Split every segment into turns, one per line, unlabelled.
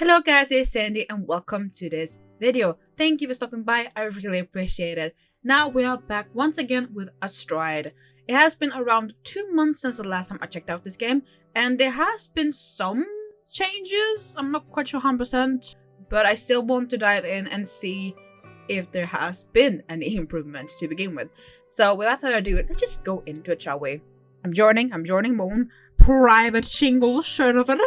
Hello guys, it's Sandy and welcome to this video. Thank you for stopping by, I really appreciate it. Now we are back once again with Astride. It has been around 2 months since the last time I checked out this game, and there has been some changes. I'm not quite sure 100%, but I still want to dive in and see if there has been any improvement to begin with. So without further ado, let's just go into it, shall we? I'm joining my own private shingle server.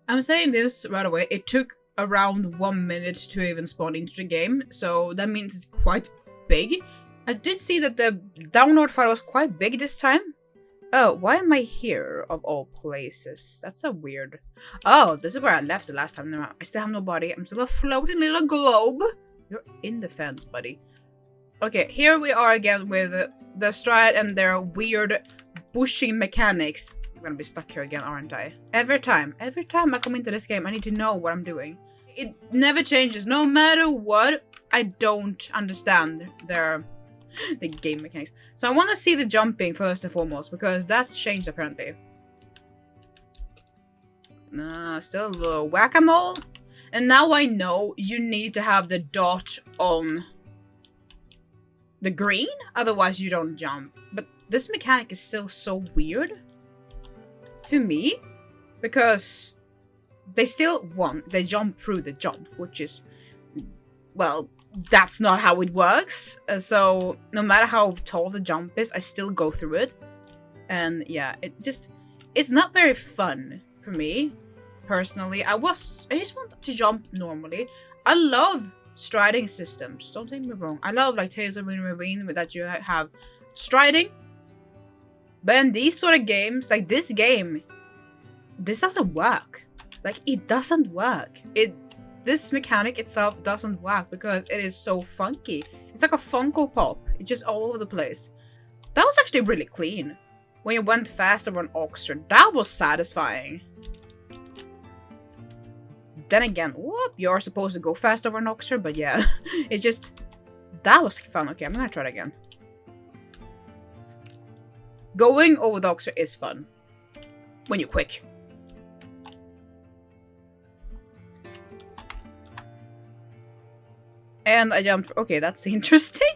I'm saying this right away, it took around 1 minute to even spawn into the game, so that means it's quite big. I did see that the download file was quite big this time. Oh, why am I here of all places? That's a weird... Oh, this is where I left the last time. No, I still have no body. I'm still a floating little globe. You're in the fence, buddy. Okay, here we are again with the Astride and their weird bushing mechanics. I'm gonna be stuck here again, aren't I? Every time I come into this game, I need to know what I'm doing. It never changes, no matter what. I don't understand the game mechanics. So I want to see the jumping first and foremost, because that's changed apparently. Still a little whack-a-mole. And now I know you need to have the dot on the green, otherwise you don't jump. But this mechanic is still so weird to me, because they still they jump through the jump, which is, well, that's not how it works. So no matter how tall the jump is, I still go through it. And yeah, it's not very fun for me personally. I just want to jump normally. I love striding systems, don't take me wrong. I love like Tales of Ravine that you have striding. But in these sort of games, like this game, this doesn't work. Like, it doesn't work. This mechanic itself doesn't work because it is so funky. It's like a Funko Pop. It's just all over the place. That was actually really clean. When you went fast over an Oxford, that was satisfying. Then again, whoop, you're supposed to go fast over an Oxford, but yeah. It's just, that was fun. Okay, I'm gonna try it again. Going over the Oxford is fun. When you're quick. And I jumped. Okay, that's interesting.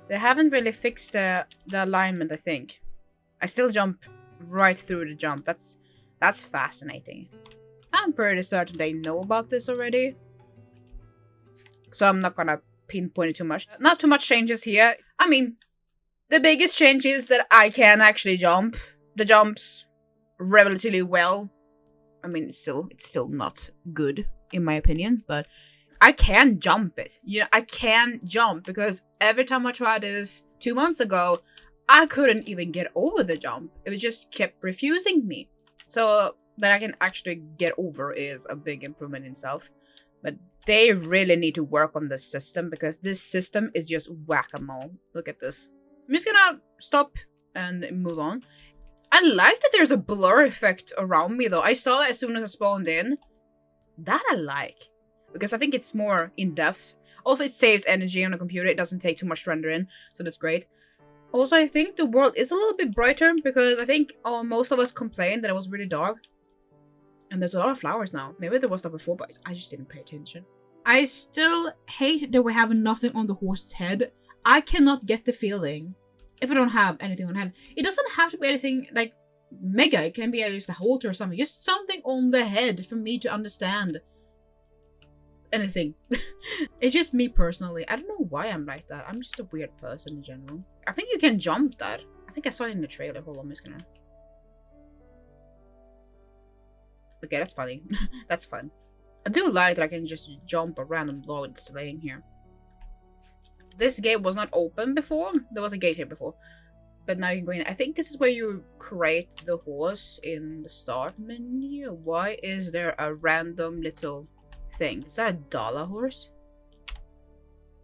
They haven't really fixed the alignment, I think. I still jump right through the jump. That's fascinating. I'm pretty certain they know about this already. So I'm not gonna pinpoint it too much. Not too much changes here. I mean, the biggest change is that I can actually jump. The jumps relatively well. I mean, it's still not good in my opinion, but I can jump it. You know, I can jump because every time I tried this 2 months ago, I couldn't even get over the jump. It just kept refusing me. So that I can actually get over is a big improvement in itself. But they really need to work on this system because this system is just whack-a-mole. Look at this. I'm just gonna stop and move on. I like that there's a blur effect around me though. I saw it as soon as I spawned in. That I like. Because I think it's more in-depth. Also, it saves energy on a computer. It doesn't take too much to render in, so that's great. Also, I think the world is a little bit brighter because I think most of us complained that it was really dark. And there's a lot of flowers now. Maybe there was that before, but I just didn't pay attention. I still hate that we have nothing on the horse's head. I cannot get the feeling if I don't have anything on head. It doesn't have to be anything like mega. It can be just a halter or something. Just something on the head for me to understand anything. It's just me personally. I don't know why I'm like that. I'm just a weird person in general. I think you can jump that. I think I saw it in the trailer. Hold on, I'm just gonna... Okay, that's funny. That's fun. I do like that I can just jump a random log that's laying here. This gate was not open before. There was a gate here before. But now you can go in. I think this is where you create the horse in the start menu. Why is there a random little thing? Is that a dollar horse?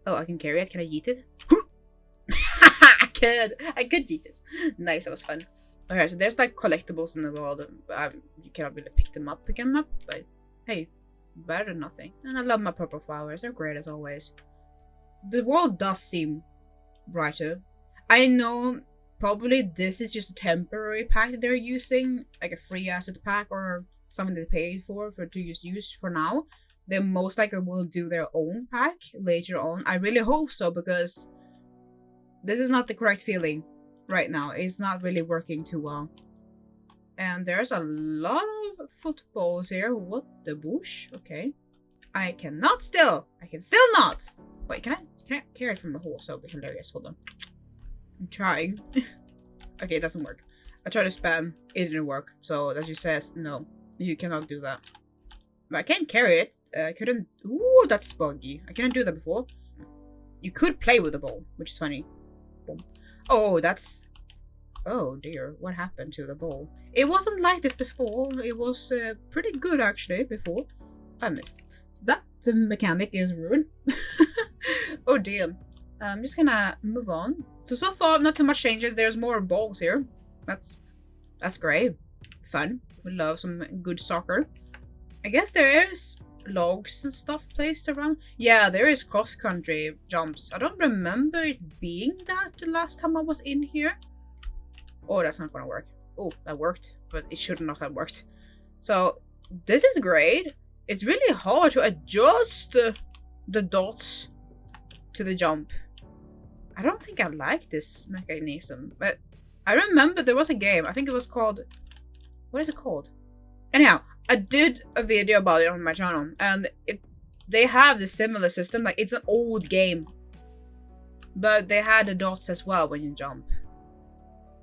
Oh, I can carry it. Can I yeet it? I could yeet it. Nice, that was fun. Okay, so there's like collectibles in the world. You cannot really pick them up, but hey, better than nothing. And I love my purple flowers. They're great as always. The world does seem brighter. I know probably this is just a temporary pack that they're using, like a free asset pack or something they paid for to just use for now. They most likely will do their own pack later on. I really hope so, because this is not the correct feeling right now. It's not really working too well. And there's a lot of footballs here. What the bush? Okay. I can still not. Wait, can I carry it from the horse? That would be hilarious. Hold on. I'm trying. Okay, it doesn't work. I tried to spam. It didn't work. So that just says, no, you cannot do that. But I can carry it. I couldn't. Ooh, that's buggy. I couldn't do that before. You could play with the ball, which is funny. Boom. Oh, that's... Oh dear, what happened to the ball? It wasn't like this before. It was pretty good actually before. I missed. That mechanic is ruined. Oh dear. I'm just gonna move on. So far, not too much changes. There's more balls here. That's great. Fun. We love some good soccer. I guess there is logs and stuff placed around. Yeah, there is cross-country jumps. I don't remember it being that the last time I was in here. Oh, that's not gonna work. Oh, that worked, but it should not have worked. So, this is great. It's really hard to adjust the dots to the jump. I don't think I like this mechanism, but I remember there was a game. I think it was called... What is it called? Anyhow, I did a video about it on my channel, and they have the similar system. Like, it's an old game, but they had the dots as well when you jump.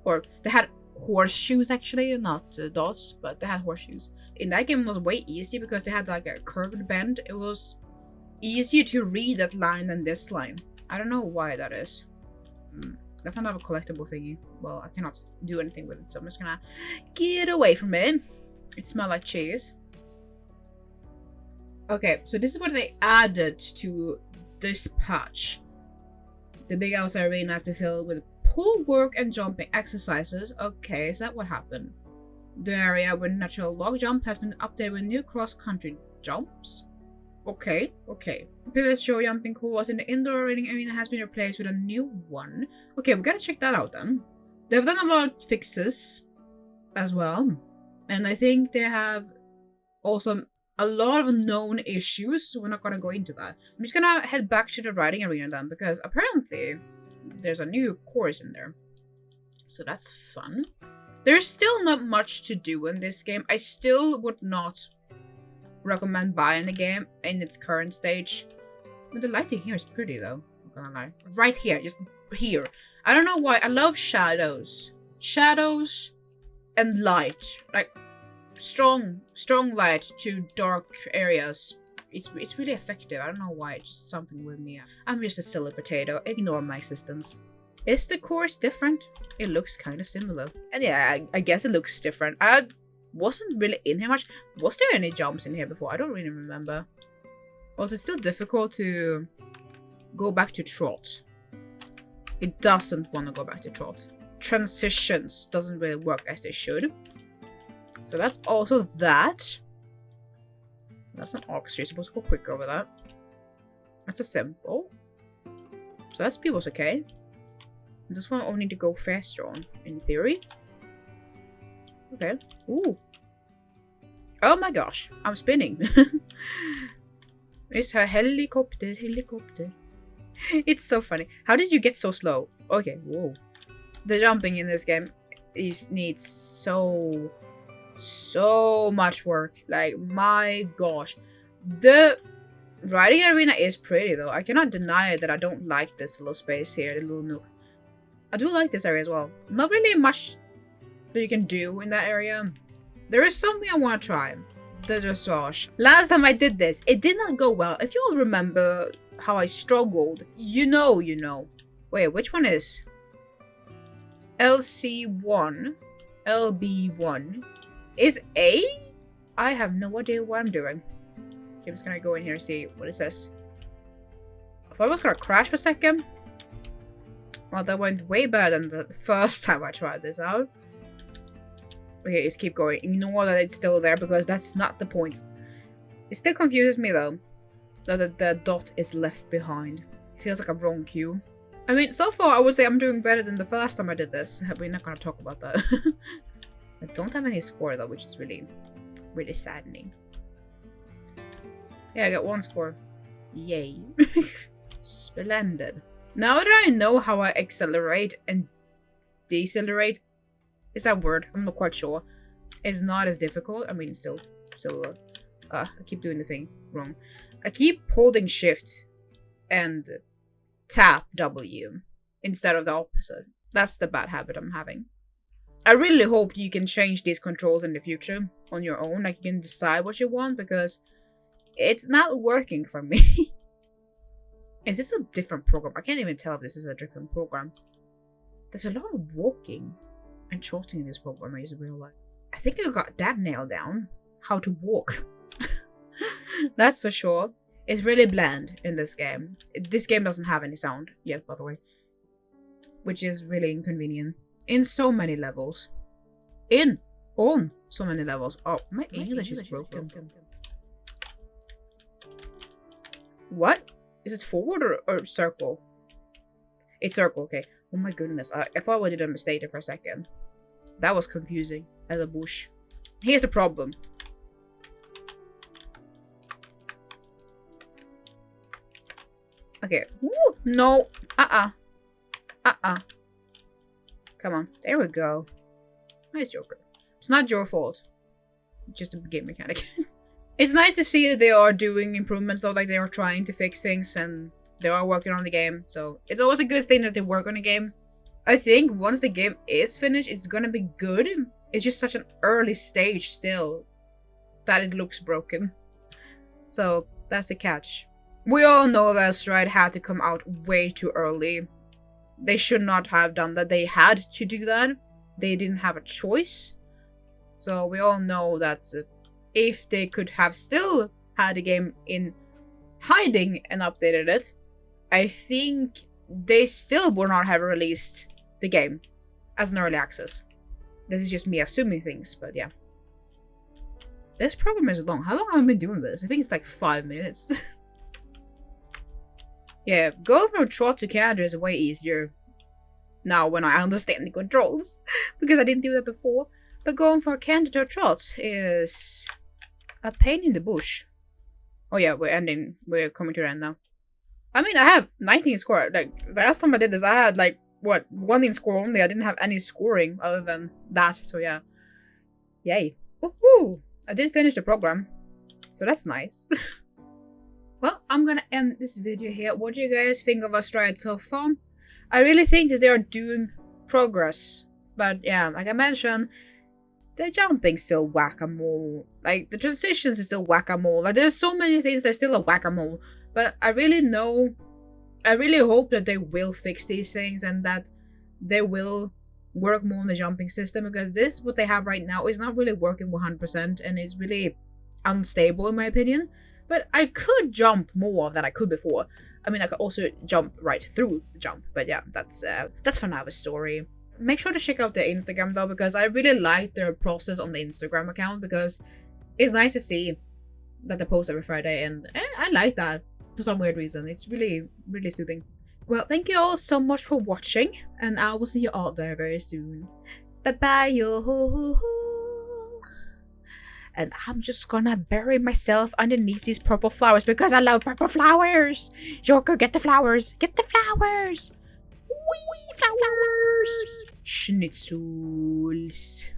Or they had horseshoes actually, not dots, but they had horseshoes. In that game, it was way easier because they had like a curved bend. It was easier to read that line than this line. I don't know why that is. That's another collectible thingy. Well, I cannot do anything with it, so I'm just gonna get away from it. It smells like cheese. Okay, so this is what they added to this patch. The big outside arena has been filled with pull work and jumping exercises. Okay, is that what happened? The area with natural log jump has been updated with new cross-country jumps. Okay. The previous show jumping course in the indoor riding arena has been replaced with a new one. Okay, we gotta check that out then. They've done a lot of fixes as well. And I think they have also a lot of known issues, so we're not gonna go into that. I'm just gonna head back to the riding arena then, because apparently there's a new course in there. So that's fun. There's still not much to do in this game. I still would not recommend buying the game in its current stage. But the lighting here is pretty though, I'm not gonna lie. Right here, just here. I don't know why, I love shadows. Shadows and light. Like, strong light to dark areas. It's really effective. I don't know why, it's just something with me. I'm just a silly potato, ignore my existence. Is the course different? It looks kind of similar. And yeah, I guess it looks different. I wasn't really in here much. Was there any jumps in here before? I don't really remember. Was it still difficult to go back to trot? It doesn't want to go back to trot. Transitions doesn't really work as they should. So that's also that. That's an ox. You're supposed to go quicker over that. That's a simple. So that's people's okay. This one only need to go faster on, in theory. Okay. Ooh. Oh my gosh. I'm spinning. It's a helicopter. It's so funny. How did you get so slow? Okay. Whoa. The jumping in this game needs so much work. Like, my gosh. The riding arena is pretty though. I cannot deny that I don't like this little space here, the little nook. I do like this area as well. Not really much that you can do in that area. There is something I want to try. The dressage. Last time I did this, it did not go well. If you all remember how I struggled, you know. Wait, which one is? LC1. LB1. Is A? I have no idea what I'm doing. Okay, I'm just gonna go in here and see what it says. I thought I was gonna crash for a second. Well, that went way better than the first time I tried this out. Okay, just keep going. Ignore that it's still there because that's not the point. It still confuses me though, that the dot is left behind. It feels like a wrong cue. I mean, so far I would say I'm doing better than the first time I did this. We're not gonna talk about that. I don't have any score though, which is really really saddening. Yeah, I got 1 score. Yay. Splendid. Now that I know how I accelerate and decelerate, is that word? I'm not quite sure. It's not as difficult. I mean, still, I keep doing the thing wrong. I keep holding shift and tap W instead of the opposite. That's the bad habit I'm having. I really hope you can change these controls in the future on your own. Like, you can decide what you want, because it's not working for me. Is this a different program? I can't even tell if this is a different program. There's a lot of walking and trotting in this program I use in real life. I think I got that nailed down. How to walk. That's for sure. It's really bland in this game. This game doesn't have any sound yet, by the way. Which is really inconvenient. In so many levels. On so many levels. Oh, my English is broken. What? Is it forward or circle? It's circle, okay. Oh my goodness. I thought I did a mistake there for a second. That was confusing as a bush. Here's the problem. Okay. Woo! No. Come on. There we go. Nice, Joker. It's not your fault. Just a game mechanic. It's nice to see that they are doing improvements, though. Like, they are trying to fix things and they are working on the game. So it's always a good thing that they work on a game. I think once the game is finished, it's gonna be good. It's just such an early stage still that it looks broken. So that's the catch. We all know that Astride had to come out way too early. They should not have done that. They had to do that. They didn't have a choice. So we all know that if they could have still had the game in hiding and updated it, I think they still would not have released the game as an early access. This is just me assuming things, but yeah. This program is long. How long have I been doing this? I think it's like 5 minutes. Yeah, going from trot to canter is way easier now when I understand the controls, because I didn't do that before. But going from canter to trot is a pain in the bush. Oh yeah, we're coming to the end now. I mean, I have 19 score. Like, the last time I did this, I had like, what, 1 in score only. I didn't have any scoring other than that, so yeah. Yay. Woohoo! I did finish the program, so that's nice. Well, I'm gonna end this video here. What do you guys think of Astride so far? I really think that they are doing progress. But yeah, like I mentioned, the jumping's still whack-a-mole. Like, the transitions is still whack-a-mole. Like, there's so many things that's still a whack-a-mole. But I really hope that they will fix these things and that they will work more on the jumping system, because this, what they have right now, is not really working 100% and it's really unstable in my opinion. But I could jump more than I could before. I mean, I could also jump right through the jump. But yeah, that's for now a story. Make sure to check out their Instagram though, because I really like their process on the Instagram account, because it's nice to see that they post every Friday, and I like that for some weird reason. It's really, really soothing. Well, thank you all so much for watching, and I will see you all very, very soon. Bye-bye, yo. And I'm just gonna bury myself underneath these purple flowers because I love purple flowers. Joker, get the flowers. Get the flowers. Wee flowers. Schnitzels.